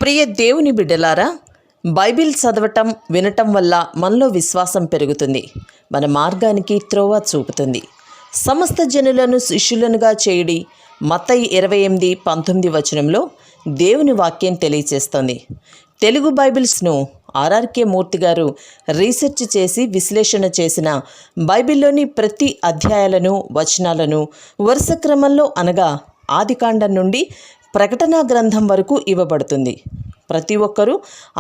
ప్రియ దేవుని బిడ్డలారా, బైబిల్ చదవటం వినటం వల్ల మనలో విశ్వాసం పెరుగుతుంది. మన మార్గానికి త్రోవ చూపుతుంది. సమస్త జనులను శిష్యులనుగా చేయుడి మత్తయి 28:19 వచనంలో దేవుని వాక్యం తెలియచేస్తోంది. తెలుగు బైబిల్స్ను ఆర్ఆర్కే మూర్తి గారు రీసెర్చ్ చేసి విశ్లేషణ చేసిన బైబిల్లోని ప్రతి అధ్యాయాలను వచనాలను వరుస క్రమంలో అనగా ఆదికాండం నుండి ప్రకటనా గ్రంథం వరకు ఇవ్వబడుతుంది. ప్రతి ఒక్కరూ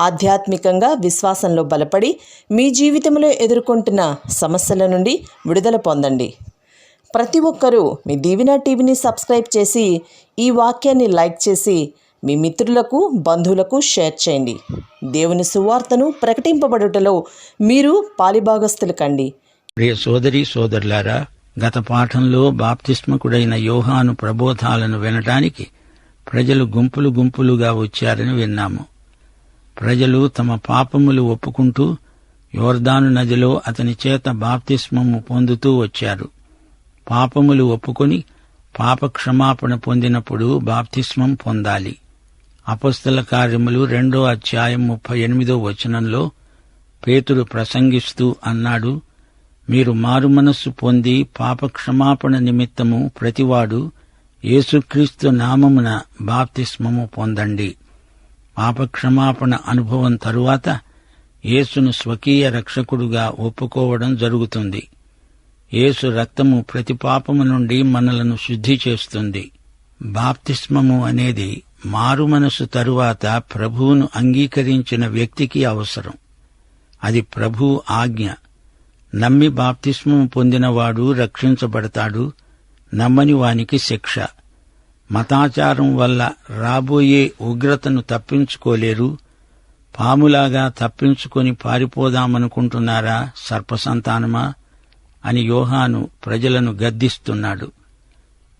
ఆధ్యాత్మికంగా విశ్వాసంలో బలపడి మీ జీవితంలో ఎదుర్కొంటున్న సమస్యల నుండి విడుదల పొందండి. ప్రతి ఒక్కరూ మీ దీవెన టీవీని సబ్స్క్రైబ్ చేసి ఈ వాక్యాన్ని లైక్ చేసి మీ మిత్రులకు బంధువులకు షేర్ చేయండి. దేవుని సువార్తను ప్రకటింపబడుటలో మీరు పాలిభాగస్తులు కండి. ప్రియ సోదరి సోదరులారా, గత పాఠంలో బాప్తిస్మకుడైన యోహాను ప్రబోధాలను వినటానికి ప్రజలు గుంపులు గుంపులుగా వచ్చారని విన్నాము. ప్రజలు తమ పాపములు ఒప్పుకుంటూ యోర్దాను నదిలో అతని చేత బాప్తిస్మము పొందుతూ వచ్చారు. పాపములు ఒప్పుకొని పాప క్షమాపణ పొందినప్పుడు బాప్తిస్మం పొందాలి. అపొస్తల కార్యములు 2:38 వచనంలో పేతురు ప్రసంగిస్తూ అన్నాడు, మీరు మారుమనస్సు పొంది పాప క్షమాపణ నిమిత్తము ప్రతివాడు యేసుక్రీస్తు నామమున బాప్తిస్మము పొందండి. పాపక్షమాపణ అనుభవం తరువాత యేసును స్వకీయ రక్షకుడుగా ఒప్పుకోవడం జరుగుతుంది. యేసు రక్తము ప్రతి పాపము నుండి మనలను శుద్ధి చేస్తుంది. బాప్తిస్మము అనేది మారుమనసు తరువాత ప్రభువును అంగీకరించిన వ్యక్తికి అవసరం. అది ప్రభు ఆజ్ఞ. నమ్మి బాప్తిస్మము పొందినవాడు రక్షించబడతాడు, నమ్మని వానికి శిక్ష. మతాచారం వల్ల రాబోయే ఉగ్రతను తప్పించుకోలేరు. పాములాగా తప్పించుకొని పారిపోదామనుకుంటున్నారా సర్పసంతానమా అని యోహాను ప్రజలను గద్దిస్తున్నాడు.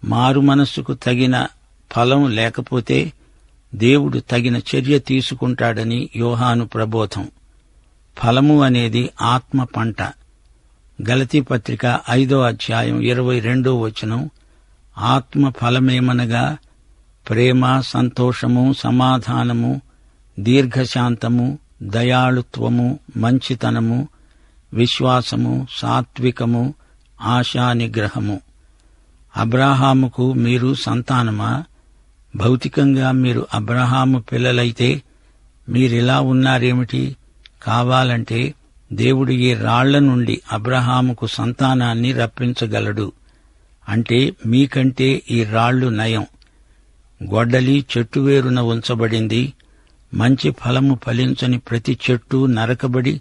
మారు మనస్సుకు తగిన ఫలం లేకపోతే దేవుడు తగిన చర్య తీసుకుంటాడని యోహాను ప్రబోధం. ఫలము అనేది ఆత్మ పంట. గలతీ పత్రిక 5:22 వచనం, ఆత్మ ఫలమేమనగా ప్రేమ, సంతోషము, సమాధానము, దీర్ఘశాంతము, దయాళుత్వము, మంచితనము, విశ్వాసము, సాత్వికము, ఆశానిగ్రహము. అబ్రాహాముకు మీరు సంతానమా? భౌతికంగా మీరు అబ్రాహాము పిల్లలైతే మీరిలా ఉన్నారేమిటి? కావాలంటే దేవుడు ఈ రాళ్ల నుండి అబ్రహాముకు సంతానాన్ని రప్పించగలడు. అంటే మీకంటే ఈ రాళ్లు నయం. గొడ్డలి చెట్టు వేరున ఉంచబడింది. మంచి ఫలము ఫలించని ప్రతి చెట్టు నరకబడి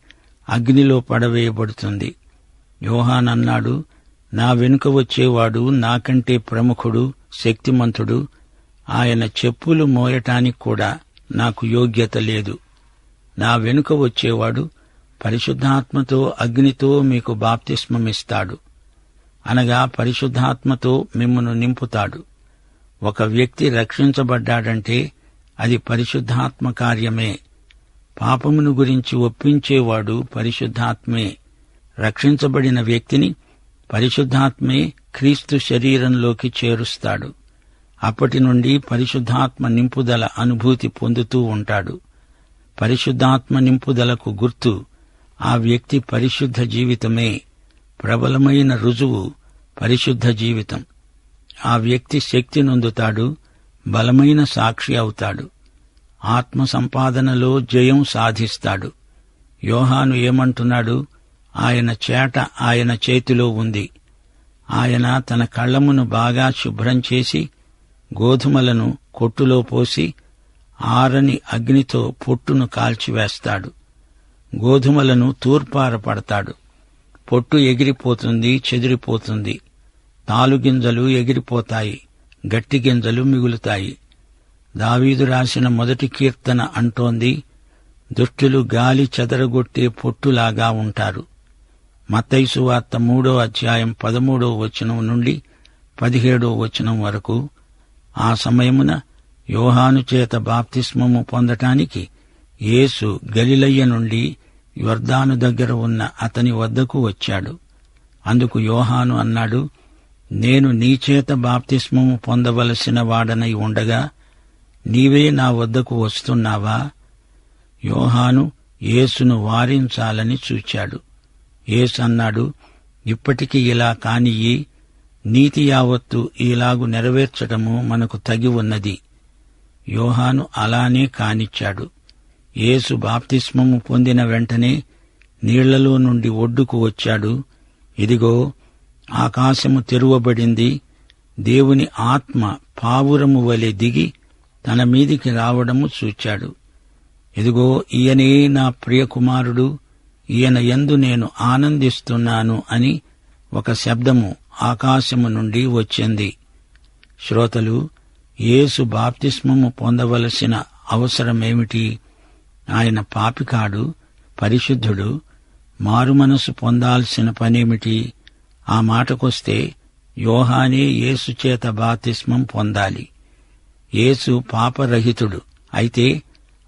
అగ్నిలో పడవేయబడుతుంది. యోహానన్నాడు, నా వెనుక వచ్చేవాడు నాకంటే ప్రముఖుడు, శక్తిమంతుడు. ఆయన చెప్పులు మోయటానికి కూడా నాకు యోగ్యత లేదు. నా వెనుక వచ్చేవాడు పరిశుద్ధాత్మతో అగ్నితో మీకు బాప్తిస్మమిస్తాడు, అనగా పరిశుద్ధాత్మతో మిమ్మును నింపుతాడు. ఒక వ్యక్తి రక్షించబడ్డాడంటే అది పరిశుద్ధాత్మ కార్యమే. పాపమును గురించి ఒప్పించేవాడు పరిశుద్ధాత్మే. రక్షించబడిన వ్యక్తిని పరిశుద్ధాత్మే క్రీస్తు శరీరంలోకి చేరుస్తాడు. అప్పటి నుండి పరిశుద్ధాత్మ నింపుదల అనుభూతి పొందుతూ ఉంటాడు. పరిశుద్ధాత్మ నింపుదలకు గుర్తు ఆ వ్యక్తి పరిశుద్ధ జీవితమే. ప్రబలమైన రుజువు పరిశుద్ధ జీవితం. ఆ వ్యక్తి శక్తి నొందుతాడు, బలమైన సాక్షి అవుతాడు, ఆత్మ సంపాదనలో జయం సాధిస్తాడు. యోహాను ఏమంటున్నాడు? ఆయన చేట ఆయన చేతిలో ఉంది. ఆయన తన కళ్లమును బాగా శుభ్రం చేసి గోధుమలను కొట్టులో పోసి ఆరని అగ్నితో పొట్టును కాల్చివేస్తాడు. గోధుమలను తూర్పారపడతాడు. పొట్టు ఎగిరిపోతుంది, చెదిరిపోతుంది. తాలుగింజలు ఎగిరిపోతాయి, గట్టి గింజలు మిగులుతాయి. దావీదు రాసిన మొదటి కీర్తన అంటోంది, దుష్టులు గాలి చెదరగొట్టే పొట్టులాగా ఉంటారు. మత్తయి సువార్త 3:13 వచనం నుండి 17 వచనం వరకు. ఆ సమయమున యోహాను చేత బాప్తిస్మము పొందటానికి యేసు గలిలయ నుండి యొర్దాను దగ్గర ఉన్న అతని వద్దకు వచ్చాడు. అందుకు యోహాను అన్నాడు, నేను నీచేత బాప్తిస్మము పొందవలసిన వాడనై ఉండగా నీవే నా వద్దకు వస్తున్నావా? యోహాను యేసును వారించాలని చూచాడు. యేసు అన్నాడు, ఇప్పటికి ఇలా కానియ్యి, నీతి యావత్తు ఈలాగు నెరవేర్చటము మనకు తగి ఉన్నది. యోహాను అలానే కానిచ్చాడు. యేసు బాప్తిస్మము పొందిన వెంటనే నీళ్లలో నుండి ఒడ్డుకు వచ్చాడు. ఇదిగో, ఆకాశము తెరువబడింది. దేవుని ఆత్మ పావురము వలె దిగి తన మీదికి రావడము చూచాడు. ఇదిగో, ఈయనే నా ప్రియకుమారుడు, ఈయన యందు నేను ఆనందిస్తున్నాను అని ఒక శబ్దము ఆకాశము నుండి వచ్చింది. శ్రోతలు, యేసు బాప్తిస్మము పొందవలసిన అవసరమేమిటి? ఆయన పాపికాడు, పరిశుద్ధుడు. మారుమనసు పొందాల్సిన పనేమిటి? ఆ మాటకొస్తే యోహానే యేసు చేత బాప్తిస్మం పొందాలి. యేసు పాపరహితుడు. అయితే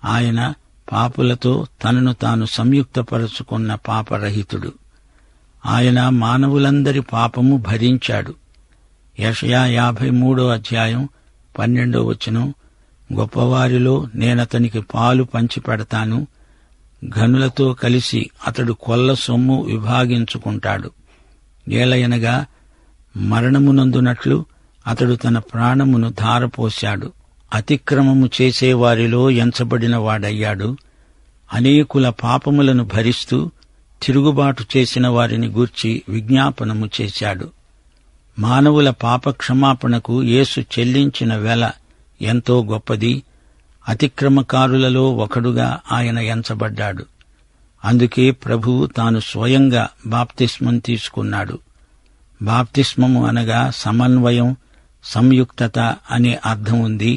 ఆయన పాపులతో తనను తాను సంయుక్తపరచుకున్న పాపరహితుడు. ఆయన మానవులందరి పాపము భరించాడు. యెషయా 53:12 గొప్పవారిలో నేనతనికి పాలు పంచిపెడతాను, ఘనులతో కలిసి అతడు కొల్ల సొమ్ము విభాగించుకుంటాడు. ఏలయనగా మరణమునందునట్లు అతడు తన ప్రాణమును ధారపోశాడు. అతిక్రమము చేసేవారిలో ఎంచబడిన వాడయ్యాడు. అనేకుల పాపములను భరిస్తూ తిరుగుబాటు చేసిన వారిని గూర్చి విజ్ఞాపనము చేశాడు. మానవుల పాపక్షమాపణకు యేసు చెల్లించిన వెల ఎంతో గొప్పది. అతిక్రమకారులలో ఒకడుగా ఆయన ఎంచబడ్డాడు. అందుకే ప్రభువు తాను స్వయంగా బాప్తిస్మం తీసుకున్నాడు. బాప్తిస్మము అనగా సమన్వయం, సంయుక్తత అనే అర్థం ఉంది.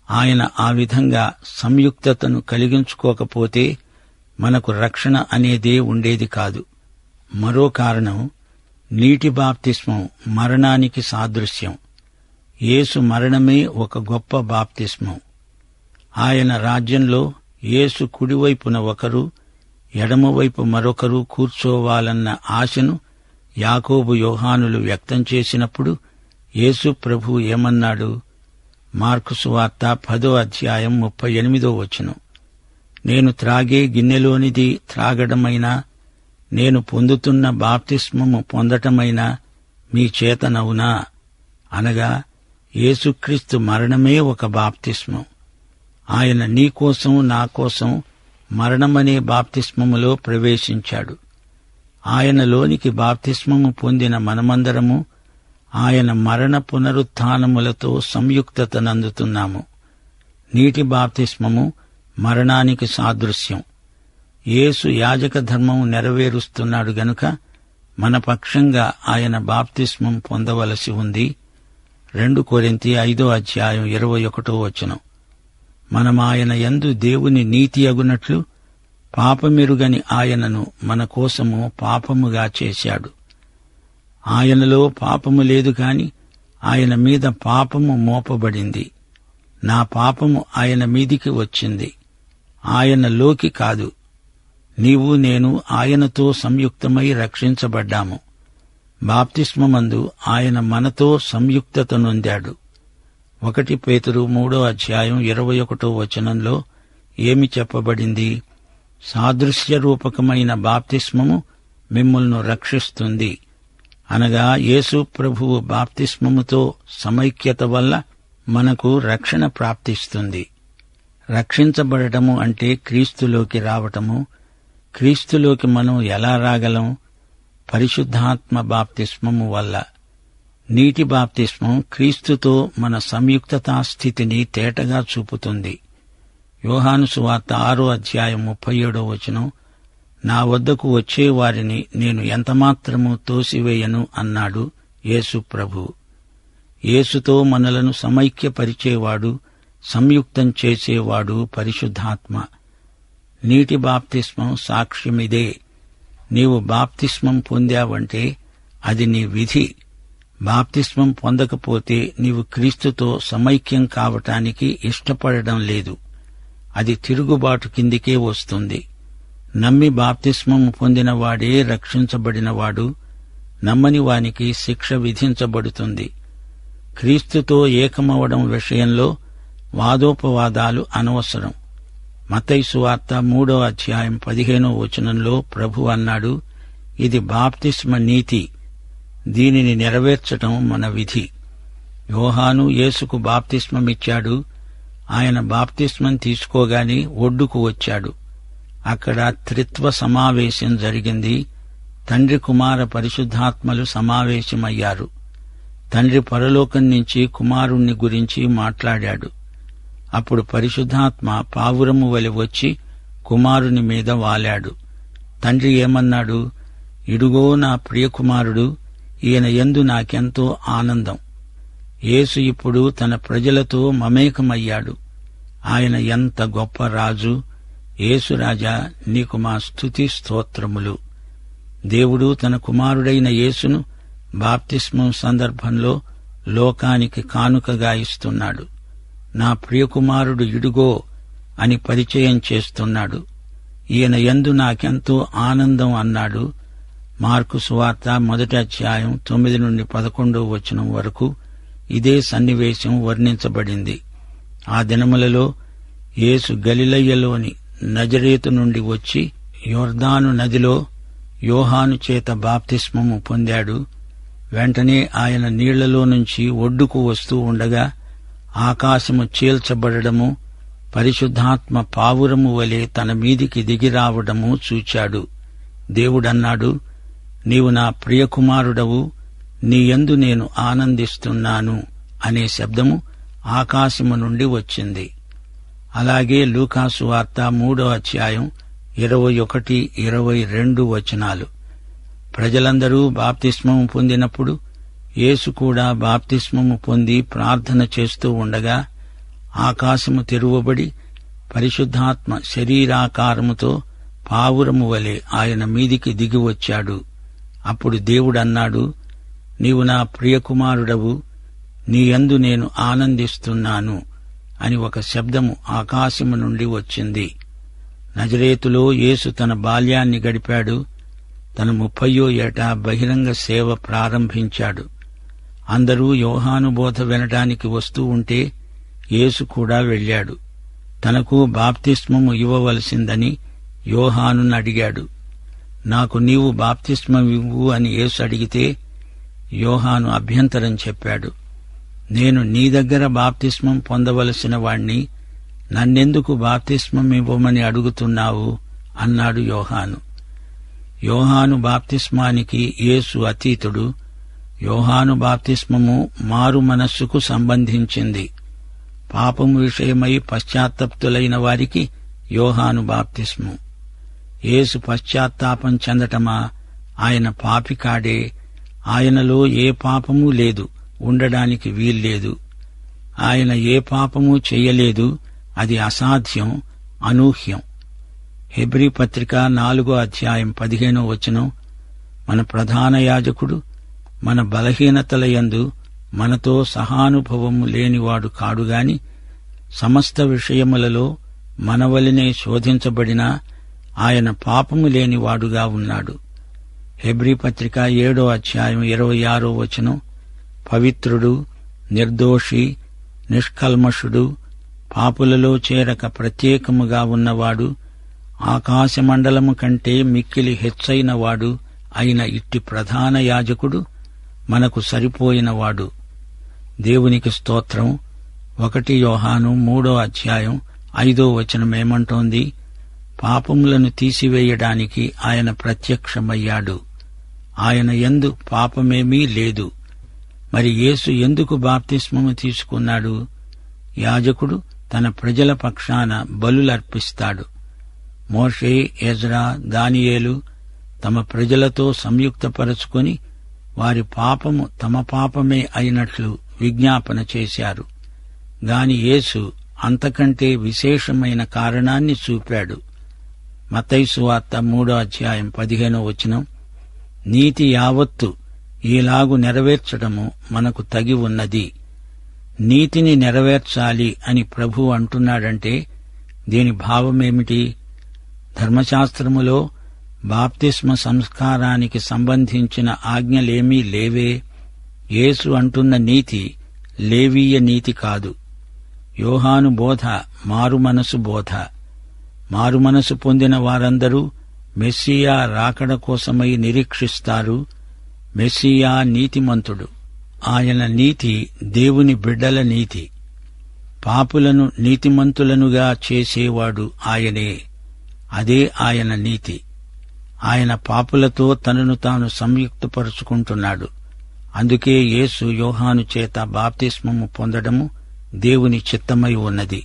ఆయన ఆ విధంగా సంయుక్తతను కలిగించుకోకపోతే మనకు రక్షణ అనేదే ఉండేది కాదు. మరో కారణం, నీటి బాప్తిస్మం మరణానికి సాదృశ్యం. యేసు మరణమే ఒక గొప్ప బాప్తిస్మం. ఆయన రాజ్యంలో యేసు కుడివైపున ఒకరు, ఎడమవైపు మరొకరు కూర్చోవాలన్న ఆశను యాకోబు, యోహానులు వ్యక్తం చేసినప్పుడు యేసు ప్రభువు ఏమన్నాడు? మార్కు సువార్త 10:38 నేను త్రాగే గిన్నెలోనిది త్రాగడమైనా, నేను పొందుతున్న బాప్తిస్మము పొందటమైనా మీ చేతనవునా? అనగా యేసుక్రీస్తు మరణమే ఒక బాప్తిస్మం. ఆయన నీకోసం, నా కోసం మరణమనే బాప్తిస్మములో ప్రవేశించాడు. ఆయనలోనికి బాప్తిస్మము పొందిన మనమందరము ఆయన మరణ పునరుత్థానములతో సంయుక్తతనందుతున్నాము. నీటి బాప్తిస్మము మరణానికి సాదృశ్యం. యేసు యాజక ధర్మం నెరవేరుస్తున్నాడు గనుక మన పక్షంగా ఆయన బాప్తిస్మం పొందవలసి ఉంది. 2 కొరింథీ 5:21 మనమాయన యందు దేవుని నీతి అగునట్లు పాపమెరుగని ఆయనను మన కోసము పాపముగా చేశాడు. ఆయనలో పాపము లేదు కాని ఆయన మీద పాపము మోపబడింది. నా పాపము ఆయన మీదికి వచ్చింది, ఆయనలోకి కాదు. నీవు నేను ఆయనతో సంయుక్తమై రక్షించబడ్డాము. బాప్తిస్మమందు ఆయన మనతో సంయుక్తత నొందాడు. 1 పేతురు 3:21 ఏమి చెప్పబడింది? సాదృశ్య రూపకమైన బాప్తిస్మము మిమ్ములను రక్షిస్తుంది. అనగా యేసు ప్రభువు బాప్తిస్మముతో సమైక్యత వల్ల మనకు రక్షణ ప్రాప్తిస్తుంది. రక్షించబడటము అంటే క్రీస్తులోకి రావటము. క్రీస్తులోకి మనం ఎలా రాగలం? పరిశుద్ధాత్మ బాప్తిస్మము వల్ల. నీటి బాప్తిస్మం క్రీస్తుతో మన సంయుక్తతా స్థితిని తేటగా చూపుతుంది. యోహాను సువార్త 6:37 నా వద్దకు వచ్చే వారిని నేను ఎంతమాత్రము తోసివేయను అన్నాడు యేసు ప్రభువు. యేసుతో మనలను సమైక్యపరిచేవాడు, సంయుక్తం చేసేవాడు పరిశుద్ధాత్మ. నీటి బాప్తిస్మం సాక్ష్యమిదే. నీవు బాప్తిస్మం పొందావంటే అది నీ విధి. బాప్తిస్మం పొందకపోతే నీవు క్రీస్తుతో సమైక్యం కావటానికి ఇష్టపడడం లేదు. అది తిరుగుబాటు కిందికే వస్తుంది. నమ్మి బాప్తిస్మము పొందినవాడే రక్షించబడినవాడు. నమ్మని వానికి శిక్ష విధించబడుతుంది. క్రీస్తుతో ఏకమవడం విషయంలో వాదోపవాదాలు అనవసరం. మత్తయి సువార్త 3వ అధ్యాయం 15వ వచనంలో ప్రభు అన్నాడు, ఇది బాప్తిస్మ నీతి, దీనిని నెరవేర్చటం మన విధి. యోహాను యేసుకు బాప్తిస్మమిచ్చాడు. ఆయన బాప్తిస్మం తీసుకోగానే ఒడ్డుకు వచ్చాడు. అక్కడ త్రిత్వ సమావేశం జరిగింది. తండ్రి, కుమార, పరిశుద్ధాత్మలు సమావేశమయ్యారు. తండ్రి పరలోకం నుంచి కుమారుణ్ణి గురించి మాట్లాడాడు. అప్పుడు పరిశుద్ధాత్మ పావురము వలె వచ్చి కుమారుని మీద వాలాడు. తండ్రి ఏమన్నాడు? ఇడుగో నా ప్రియకుమారుడు, ఈయన యందు నాకెంతో ఆనందం. యేసు ఇప్పుడు తన ప్రజలతో మమేకమయ్యాడు. ఆయన ఎంత గొప్ప రాజు! యేసురాజా, నీకు మా స్తుతి స్తోత్రములు. దేవుడు తన కుమారుడైన యేసును బాప్తిస్మం సందర్భంలో లోకానికి కానుకగా ఇస్తున్నాడు. నా ప్రియకుమారుడు ఇడుగో అని పరిచయం చేస్తున్నాడు. ఈయన యందు నాకెంతో ఆనందం అన్నాడు. మార్కు సువార్త 1వ అధ్యాయం 9 నుండి 11వ వచనం వరకు ఇదే సన్నివేశం వర్ణించబడింది. ఆ దినములలో యేసు గలిలయలోని నజరేతు నుండి వచ్చి యొర్దాను నదిలో యోహాను చేత బాప్తిస్మము పొందాడు. వెంటనే ఆయన నీళ్లలో నుంచి ఒడ్డుకు వస్తూ ఉండగా ఆకాశము చీల్చబడము, పరిశుద్ధాత్మ పావురము వలె తన మీదికి దిగిరావడము చూచాడు. దేవుడన్నాడు, నీవు నా ప్రియకుమారుడవు, నీయందు నేను ఆనందిస్తున్నాను అనే శబ్దము ఆకాశము నుండి వచ్చింది. అలాగే లూకాసు వార్త 3వ అధ్యాయం 21, 22 వచనాలు. ప్రజలందరూ బాప్తిస్మము పొందినప్పుడు యేసు కూడా బాప్తిస్మము పొంది ప్రార్థన చేస్తూ ఉండగా ఆకాశము తెరువబడి పరిశుద్ధాత్మ శరీరాకారముతో పావురము వలె ఆయన మీదికి దిగివచ్చాడు. అప్పుడు దేవుడన్నాడు, నీవు నా ప్రియకుమారుడవు, నీయందు నేను ఆనందిస్తున్నాను అని ఒక శబ్దము ఆకాశము నుండి వచ్చింది. నజరేతులో యేసు తన బాల్యాన్ని గడిపాడు. తన 30వ ఏట బహిరంగ సేవ ప్రారంభించాడు. అందరూ యోహాను బోధ వినడానికి వస్తూ ఉంటే యేసు కూడా వెళ్ళాడు. తనకు బాప్తిస్మము ఇవ్వవలసిందని యోహానును అడిగాడు. నాకు నీవు బాప్తిస్మమివ్వు అని యేసు అడిగితే యోహాను అభ్యంతరం చెప్పాడు. నేను నీ దగ్గర బాప్తిస్మం పొందవలసిన వాణ్ణి, నన్నెందుకు బాప్తిస్మమివ్వమని అడుగుతున్నావు అన్నాడు యోహాను. యోహాను బాప్తిస్మానికి యేసు అతీతుడు. యోహాను బాప్తిస్మము మారు మనస్సుకు సంబంధించింది. పాపము విషయమై పశ్చాత్తప్తులైన వారికి యోహాను బాప్తిస్మం. యేసు పశ్చాత్తాపం చెందటమా? ఆయన పాపికాడే. ఆయనలో ఏ పాపమూ లేదు, ఉండడానికి వీల్లేదు. ఆయన ఏ పాపమూ చెయ్యలేదు. అది అసాధ్యం, అనూహ్యం. హెబ్రీ పత్రిక 4వ అధ్యాయం 15వ వచనం. మన ప్రధాన యాజకుడు మన బలహీనతల యందు మనతో సహానుభవము లేనివాడు కాడుగాని సమస్త విషయములలో మనవలనే శోధించబడినా ఆయన పాపము లేనివాడుగా ఉన్నాడు. హెబ్రీ పత్రిక 7వ అధ్యాయం 26వ వచనం. పవిత్రుడు, నిర్దోషి, నిష్కల్మషుడు, పాపులలో చేరక ప్రత్యేకముగా ఉన్నవాడు, ఆకాశమండలము కంటే మిక్కిలి హెచ్చైనవాడు అయిన ఇట్టి ప్రధాన యాజకుడు మనకు సరిపోయినవాడు. దేవునికి స్తోత్రం. 1 యోహాను 3వ అధ్యాయం 5వ వచనమేమంటోంది? పాపములను తీసివేయడానికి ఆయన ప్రత్యక్షమయ్యాడు. ఆయన యందు పాపమేమీ లేదు. మరి యేసు ఎందుకు బాప్తిస్మము తీసుకున్నాడు? యాజకుడు తన ప్రజల పక్షాన బలులర్పిస్తాడు. మోషే, ఎజ్రా, దానియేలు తమ ప్రజలతో సంయుక్తపరచుకొని వారి పాపము తమ పాపమే అయినట్లు విజ్ఞాపన చేశారు. గాని యేసు అంతకంటే విశేషమైన కారణాన్ని చూపాడు. మత్తయి సువార్త 3వ అధ్యాయం 15వ వచనం. నీతి యావత్తు ఈలాగు నెరవేర్చడము మనకు తగి ఉన్నది. నీతిని నెరవేర్చాలి అని ప్రభువు అంటున్నాడంటే దీని భావమేమిటి? ధర్మశాస్త్రములో బాప్తిస్మ సంస్కారానికి సంబంధించిన ఆజ్ఞలేమీ లేవే. యేసు అంటున్న నీతి లేవీయ నీతి కాదు. యోహాను బోధ మారుమనసు బోధ. మారుమనసు పొందిన వారందరూ మెస్సియా రాకడ కోసమై నిరీక్షిస్తారు. మెస్సియా నీతిమంతుడు. ఆయన నీతి దేవుని బిడ్డల నీతి. పాపులను నీతిమంతులనుగా చేసేవాడు ఆయనే. అదే ఆయన నీతి. ఆయన పాపులతో తనను తాను సంయుక్తపరుచుకుంటున్నాడు. అందుకే యేసు యోహాను చేత బాప్తిస్మము పొందడము దేవుని చిత్తమై ఉన్నది.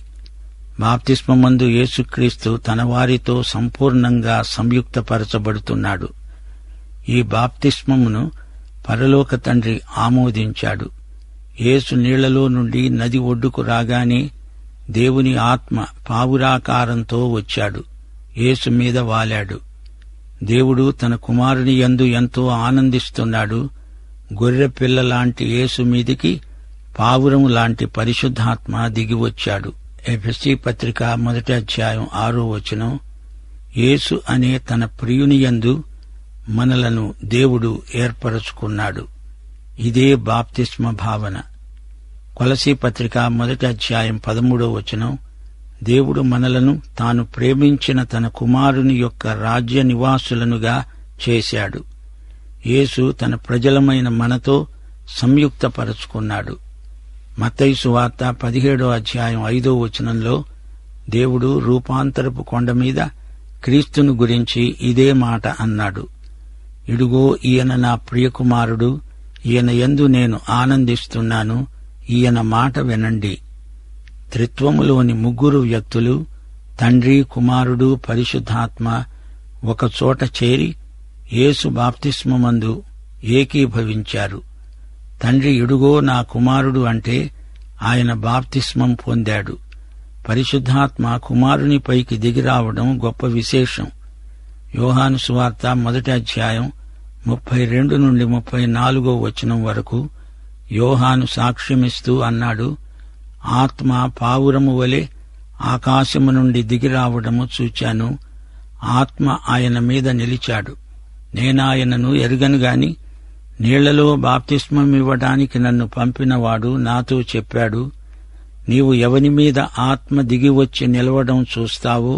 బాప్తిస్మమందు యేసుక్రీస్తు తన వారితో సంపూర్ణంగా సంయుక్తపరచబడుతున్నాడు. ఈ బాప్తిస్మమును పరలోక తండ్రి ఆమోదించాడు. యేసు నీళ్లలో నుండి నది ఒడ్డుకు రాగానే దేవుని ఆత్మ పావురాకారంతో వచ్చాడు. యేసు మీద వాలాడు. దేవుడు తన కుమారుని యందు ఎంతో ఆనందిస్తున్నాడు. గొర్రెపిల్లలాంటి యేసు మీదికి పావురము లాంటి పరిశుద్ధాత్మ దిగివచ్చాడు. ఎఫెసీ పత్రిక 1:6 యేసు అనే తన ప్రియుని యందు మనలను దేవుడు ఏర్పరచుకున్నాడు. ఇదే బాప్తిస్మ భావన. కొలసీ పత్రిక 1:13 దేవుడు మనలను తాను ప్రేమించిన తన కుమారుని యొక్క రాజ్య నివాసులనుగా చేశాడు. యేసు తన ప్రజలమైన మనతో సంయుక్తపరచుకున్నాడు. మత్తయి సువార్త 17:5 దేవుడు రూపాంతరపు కొండ మీద క్రీస్తును గురించి ఇదే మాట అన్నాడు. ఇడుగో ఈయన నా ప్రియకుమారుడు, ఈయన యందు నేను ఆనందిస్తున్నాను, ఈయన మాట వినండి. త్రిత్వములోని ముగ్గురు వ్యక్తులు, తండ్రి, కుమారుడు, పరిశుద్ధాత్మ ఒకచోట చేరి యేసు బాప్తిస్మమందు ఏకీభవించారు. తండ్రి ఇడుగో నా కుమారుడు అంటే ఆయన బాప్తిస్మం పొందాడు. పరిశుద్ధాత్మ కుమారునిపైకి దిగిరావడం గొప్ప విశేషం. యోహాను సువార్త 1:32-34 వరకు యోహాను సాక్ష్యమిస్తూ అన్నాడు, ఆత్మ పావురము వలె ఆకాశము నుండి దిగిరావడము చూచాను. ఆత్మ ఆయన మీద నిలిచాడు. నేనాయనను ఎరుగను గాని నీళ్లలో బాప్తిస్మమివ్వడానికి నన్ను పంపినవాడు నాతో చెప్పాడు, నీవు ఎవని మీద ఆత్మ దిగివచ్చి నిలవడం చూస్తావో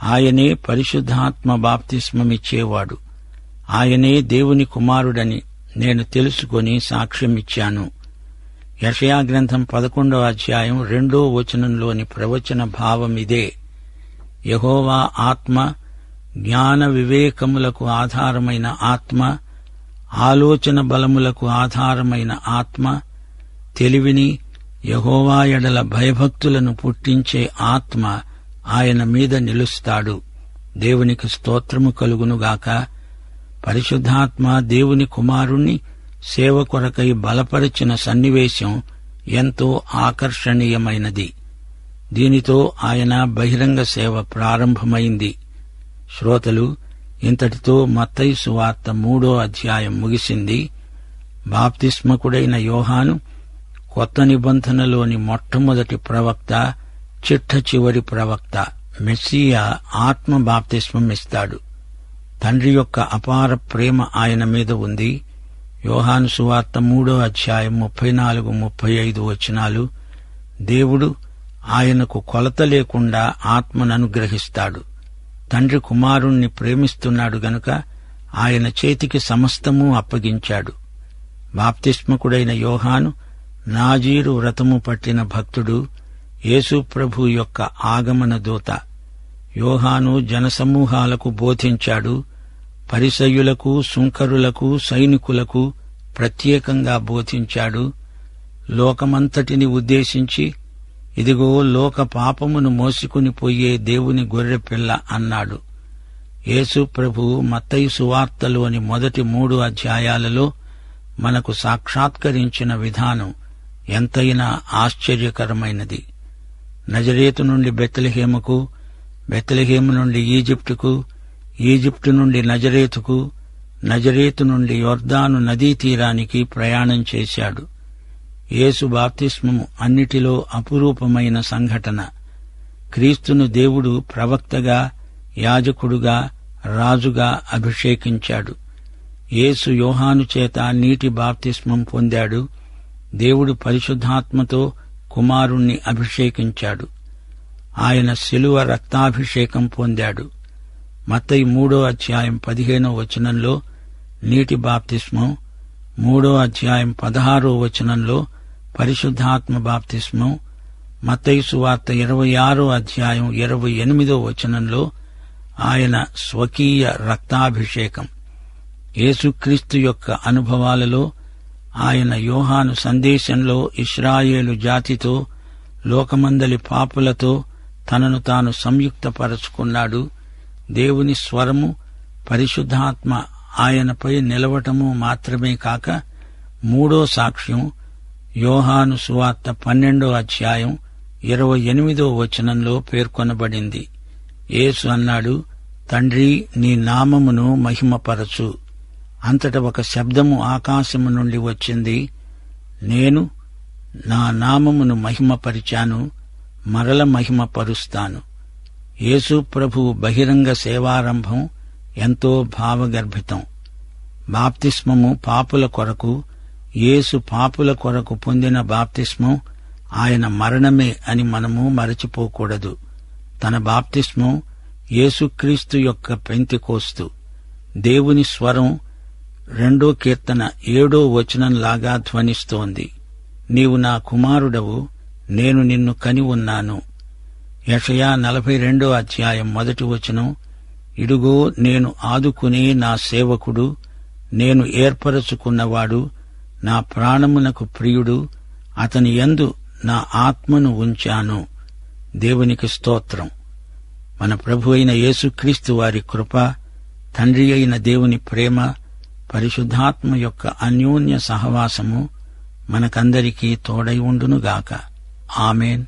ఆయనే పరిశుద్ధాత్మ బాప్తిస్మమిచ్చేవాడు. ఆయనే దేవుని కుమారుడని నేను తెలుసుకొని సాక్ష్యమిచ్చాను. యెషయా గ్రంథం 11:2 ప్రవచన భావమిదే. యెహోవా ఆత్మ జ్ఞాన వివేకములకు ఆధారమైన ఆత్మ, ఆలోచన బలములకు ఆధారమైన ఆత్మ, తెలివిని, యెహోవా ఎడల భయభక్తులను పుట్టించే ఆత్మ ఆయన మీద నిలుస్తాడు. దేవునికి స్తోత్రము కలుగునుగాక. పరిశుద్ధాత్మ దేవుని కుమారుణ్ణి సేవ కొరకై బలపరిచిన సన్నివేశం ఎంతో ఆకర్షణీయమైనది. దీనితో ఆయన బహిరంగ సేవ ప్రారంభమైంది. శ్రోతలు, ఇంతటితో మత్తయి సువార్త 3 ముగిసింది. బాప్తిస్మకుడైన యోహాను కొత్త నిబంధనలోని మొట్టమొదటి ప్రవక్త, చిట్ట చివరి ప్రవక్త. మెస్సియా ఆత్మ బాప్తిస్మం ఇస్తాడు. తండ్రి యొక్క అపార ప్రేమ ఆయన మీద ఉంది. యోహాను సువార్త 3:34-35 దేవుడు ఆయనకు కొలత లేకుండా ఆత్మననుగ్రహిస్తాడు. తండ్రి కుమారుణ్ణి ప్రేమిస్తున్నాడు గనుక ఆయన చేతికి సమస్తమూ అప్పగించాడు. బాప్తిస్మకుడైన యోహాను నాజీరు వ్రతము పట్టిన భక్తుడు, యేసు ప్రభు యొక్క ఆగమన దూత. యోహాను జనసమూహాలకు బోధించాడు. పరిసయ్యులకు, సుంకరులకు, సైనికులకు ప్రత్యేకంగా బోధించాడు. లోకమంతటిని ఉద్దేశించి, ఇదిగో లోక పాపమును మోసుకుని పోయే దేవుని గొర్రెపిల్ల అన్నాడు. యేసు ప్రభు మత్తయి సువార్తలోని మొదటి 3 అధ్యాయాలలో మనకు సాక్షాత్కరించిన విధానం ఎంతైనా ఆశ్చర్యకరమైనది. నజరేతు నుండి బెత్లెహేముకు, బెత్లెహేము నుండి ఈజిప్టుకు, ఈజిప్టు నుండి నజరేతుకు, నజరేతు నుండి యొర్దాను నదీ తీరానికి ప్రయాణం చేశాడు. యేసు బాప్తిస్మము అన్నిటిలో అపురూపమైన సంఘటన. క్రీస్తును దేవుడు ప్రవక్తగా, యాజకుడుగా, రాజుగా అభిషేకించాడు. యేసు యోహాను చేత నీటి బాప్తిస్మం పొందాడు. దేవుడు పరిశుద్ధాత్మతో కుమారుణ్ణి అభిషేకించాడు. ఆయన శిలువ రక్తాభిషేకం పొందాడు. మత్తయి 3:15 నీటి బాప్తిస్మం, 3:16 పరిశుద్ధాత్మ బాప్తిస్మం, మత్తయి సువార్త 26:28 ఆయన స్వకీయ రక్తాభిషేకం. యేసుక్రీస్తు యొక్క అనుభవాలలో ఆయన యోహాను సందేశంలో ఇశ్రాయేలు జాతితో, లోకమందలి పాపులతో తనను తాను సంయుక్తపరచుకున్నాడు. దేవుని స్వరము, పరిశుద్ధాత్మ ఆయనపై నిలవటము మాత్రమే కాక మూడో సాక్ష్యం యోహాను సువార్త 12:28 పేర్కొనబడింది. యేసు అన్నాడు, తండ్రి, నీ నామమును మహిమపరచు. అంతట ఒక శబ్దము ఆకాశము నుండి వచ్చింది, నేను నా నామమును మహిమపరిచాను, మరల మహిమపరుస్తాను. యేసు ప్రభువు బహిరంగ సేవారంభం ఎంతో భావగర్భితం. బాప్తిస్మము పాపుల కొరకు, యేసు పాపుల కొరకు పొందిన బాప్తిస్మం ఆయన మరణమే అని మనము మరచిపోకూడదు. తన బాప్తిస్మం యేసుక్రీస్తు యొక్క పెంతెకోస్తు. దేవుని స్వరం 2 కీర్తన 7 ధ్వనిస్తోంది, నీవు నా కుమారుడవు, నేను నిన్ను కని ఉన్నాను. యెషయా 42:1 ఇడుగో నేను ఆదుకునే నా సేవకుడు, నేను ఏర్పరచుకున్నవాడు, నా ప్రాణమునకు ప్రియుడు, అతని యందు నా ఆత్మను ఉంచాను. దేవునికి స్తోత్రం. మన ప్రభు అయిన యేసుక్రీస్తు వారి కృప, తండ్రి అయిన దేవుని ప్రేమ, పరిశుద్ధాత్మ యొక్క అన్యోన్య సహవాసము మనకందరికీ తోడై ఉండునుగాక. ఆమేన్.